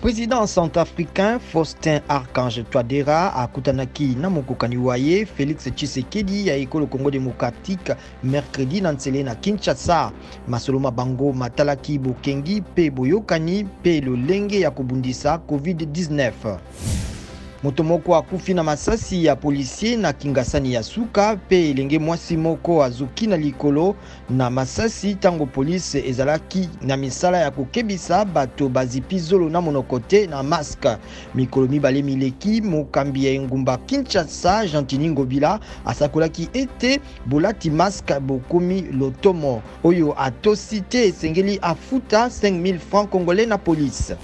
Président centrafricain Faustin Archange Touadéra akutanaki na mokokani waye Félix Tshisekedi ya ekolo Congo démocratique mercredi na ntsele na Kinshasa. Masoloma bango matalaki bokengi pe boyokani pe lolenge ya kobundisa COVID-19. Moto moko akufi na masasi ya policier na kingasani ya suka pe elenge mwasi moko azuki na likolo na masasi tango police ezalaki na misala ya kokebisa bato bazipi zolo na monokote na masque. Mikolo mibale mileki mokambi ya engumba Kinshasa Jean-Tini Ngobila asakolaki ete bolati masque bokomi lotomo oyo atosi te esengeli afuta 5000 francs congolais na police.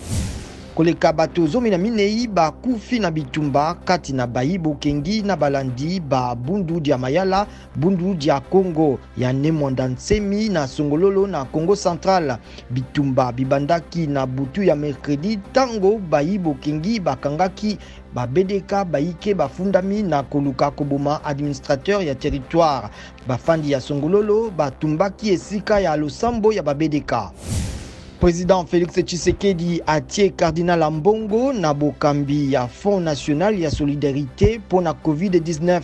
Koleka bato zomi na minei ba kufi na bitumba kati na bayi bokengi na balandi ba bundu dia mayala bundu dia Congo ya Nemonda Nsemi na Songololo na Congo Central. Bitumba bibandaki na butu ya mercredi tango bayi bokengi bakangaki ba BDK baike bafundami na koluka koboma administrateur ya territoire. Bafandi ya Songololo batumbaki esika ya losambo ya ba BDK. Président Félix Tshisekedi atie Cardinal Ambongo na bokambi ya Fonds National ya Solidarité pour la COVID-19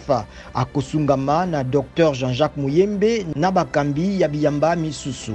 akosungama na Dr Jean-Jacques Muyembe na bakambi ya biyamba misusu.